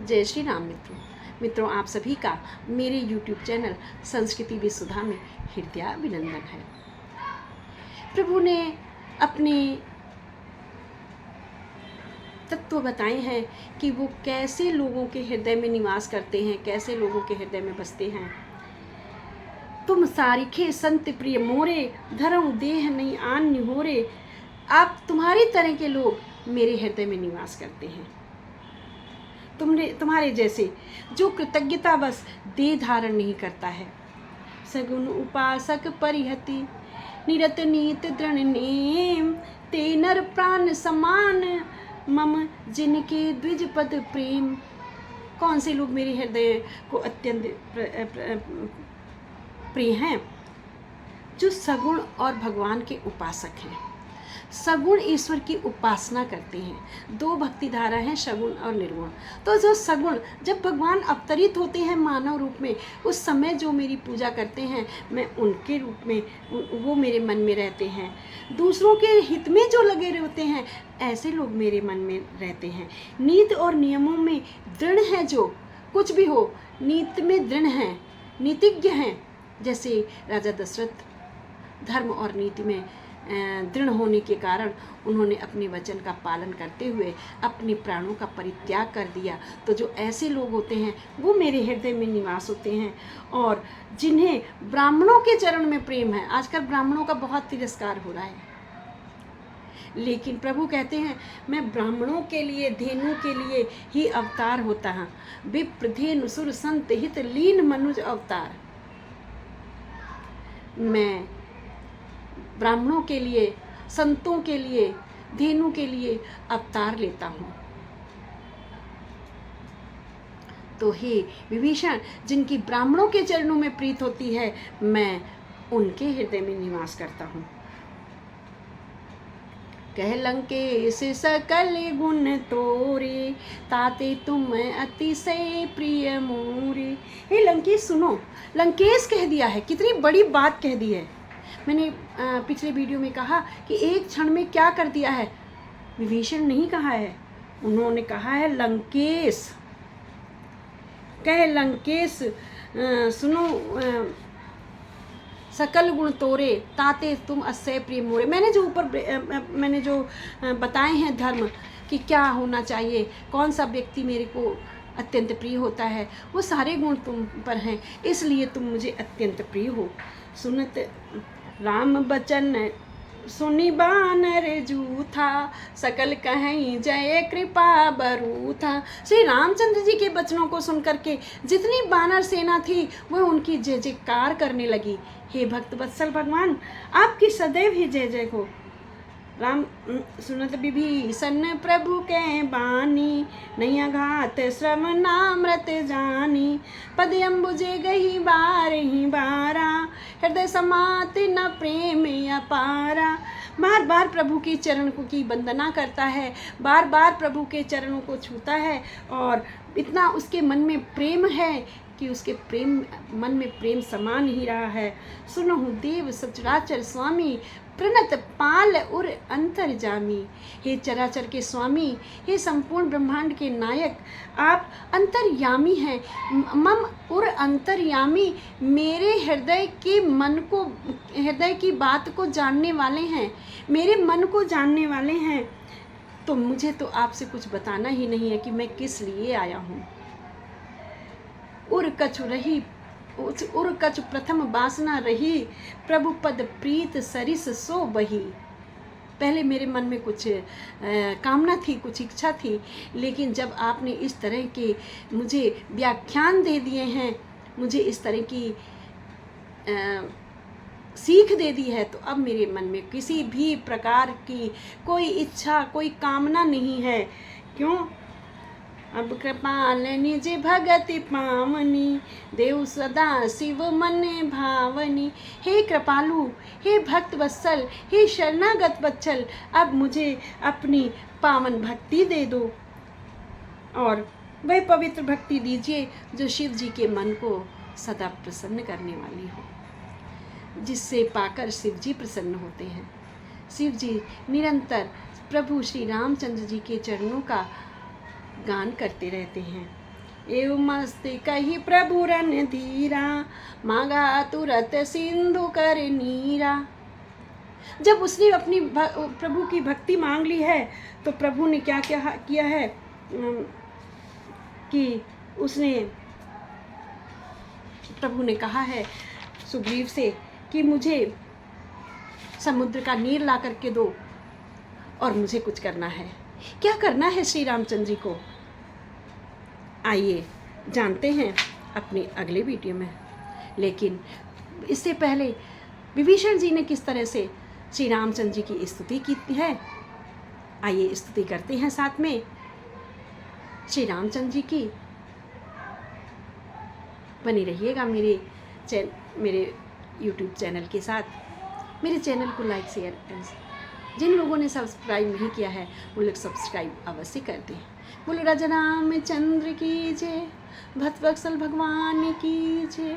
जय श्री राम मित्रों, आप सभी का मेरे YouTube चैनल संस्कृति विसुधा में हृदय अभिनंदन है। प्रभु ने अपने तत्व बताए हैं कि वो कैसे लोगों के हृदय में निवास करते हैं, कैसे लोगों के हृदय में बसते हैं। तुम सारिखे संत प्रिय मोरे, धरऊं देह नहीं आन निहोरे। आप तुम्हारी तरह के लोग मेरे हृदय में निवास करते हैं। तुम्हारे जैसे जो कृतज्ञता बस देह धारण नहीं करता है। सगुण उपासक परिहति निरत नीत दृढ़ नेम, ते नर प्राण समान मम जिनके द्विज पद प्रेम। कौन से लोग मेरे हृदय को अत्यंत प्रिय हैं? जो सगुण और भगवान के उपासक हैं, सगुण ईश्वर की उपासना करते हैं। दो भक्ति धारा हैं, सगुण और निर्गुण। तो जो सगुण, जब भगवान अवतरित होते हैं मानव रूप में, उस समय जो मेरी पूजा करते हैं, मैं उनके रूप में, वो मेरे मन में रहते हैं। दूसरों के हित में जो लगे रहते हैं, ऐसे लोग मेरे मन में रहते हैं। नीति और नियमों में दृढ़ हैं, जो कुछ भी हो नीति में दृढ़ हैं, नीतिज्ञ हैं। जैसे राजा दशरथ धर्म और नीति में दृढ़ होने के कारण उन्होंने अपने वचन का पालन करते हुए अपने प्राणों का परित्याग कर दिया। तो जो ऐसे लोग होते हैं वो मेरे हृदय में निवास होते हैं। और जिन्हें ब्राह्मणों के चरण में प्रेम है, आजकल ब्राह्मणों का बहुत तिरस्कार हो रहा है, लेकिन प्रभु कहते हैं मैं ब्राह्मणों के लिए, धेनु के लिए ही अवतार होता हूँ। विप्र धेनु सुर संत हित लीन मनुज अवतार। मैं ब्राह्मणों के लिए, संतों के लिए, धेनु के लिए अवतार लेता हूँ। तो हे विभीषण, जिनकी ब्राह्मणों के चरणों में प्रीत होती है, मैं उनके हृदय में निवास करता हूँ। कह लंकेश सकल गुण तोरे, ताते तुम अतिशय प्रिय मोरे। हे लंकेश सुनो, लंकेश कह दिया है, कितनी बड़ी बात कह दी है। मैंने पिछले वीडियो में कहा कि एक क्षण में क्या कर दिया है। विभीषण नहीं कहा है, उन्होंने कहा है लंकेश। कह लंकेश सुनो, सकल गुण तोरे, ताते तुम अतिशय प्रिय मोरे। मैंने जो बताए हैं धर्म कि क्या होना चाहिए, कौन सा व्यक्ति मेरे को अत्यंत प्रिय होता है, वो सारे गुण तुम पर हैं, इसलिए तुम मुझे अत्यंत प्रिय हो। सुनत राम बचन सुनि बानर जूथा, सकल कहीं जय कृपा बरू था। श्री रामचंद्र जी के वचनों को सुनकर के जितनी बानर सेना थी वह उनकी जय जयकार करने लगी। हे भक्त वत्सल भगवान, आपकी सदैव ही जय जय हो। राम सुनत विभीषण प्रभु के बानी, नहीं अघात श्रम नामृत जानी। पद अम्बुजे गही बार ही बारा, हृदय समात न प्रेम अपारा। बार बार प्रभु की चरण की वंदना करता है, बार बार प्रभु के चरणों को छूता है, और इतना उसके मन में प्रेम है कि उसके मन में प्रेम समा नहीं रहा है। सुनहु देव सचराचर स्वामी, प्रणत पाल उर अंतर्जामी। हे चराचर के स्वामी, हे संपूर्ण ब्रह्मांड के नायक, आप अंतर्यामी हैं। मम उर अंतर्यामी, मेरे हृदय की बात को जानने वाले हैं, मेरे मन को जानने वाले हैं। तो मुझे तो आपसे कुछ बताना ही नहीं है कि मैं किस लिए आया हूँ। उर कछु प्रथम वासना रही, प्रभु पद प्रीत सरिस सो बही। पहले मेरे मन में कुछ कामना थी, कुछ इच्छा थी, लेकिन जब आपने इस तरह के मुझे व्याख्यान दे दिए हैं, मुझे इस तरह की सीख दे दी है, तो अब मेरे मन में किसी भी प्रकार की कोई इच्छा, कोई कामना नहीं है। क्यों? अब कृपाल निज भगति पावनी, देव सदा शिव मन भावनी। हे कृपालु, हे भक्त वत्सल, हे शरणागत वत्सल, अब मुझे अपनी पावन भक्ति दे दो, और वह पवित्र भक्ति दीजिए जो शिव जी के मन को सदा प्रसन्न करने वाली हो, जिससे पाकर शिव जी प्रसन्न होते हैं। शिव जी निरंतर प्रभु श्री रामचंद्र जी के चरणों का गान करते रहते हैं। एव मस्ती कही प्रभु रणधीरा, मांगा तुरत सिंधु कर नीरा। जब उसने अपनी प्रभु की भक्ति मांग ली है तो प्रभु ने क्या क्या किया है कि उसने प्रभु ने कहा है सुग्रीव से कि मुझे समुद्र का नीर ला करके दो और मुझे कुछ करना है। क्या करना है श्री रामचंद्र जी को, आइए जानते हैं अपने अगले वीडियो में। लेकिन इससे पहले विभीषण जी ने किस तरह से श्री रामचंद्र जी की स्तुति की है, आइए स्तुति करते हैं साथ में श्री रामचंद्र जी की। बनी रहिएगा मेरे YouTube चैनल के साथ। मेरे चैनल को लाइक शेयर एंड जिन लोगों ने सब्सक्राइब नहीं किया है वो लोग सब्सक्राइब अवश्य कर दें। बोलो राजा रामचंद्र की जय, भक्तवत्सल भगवान की जय।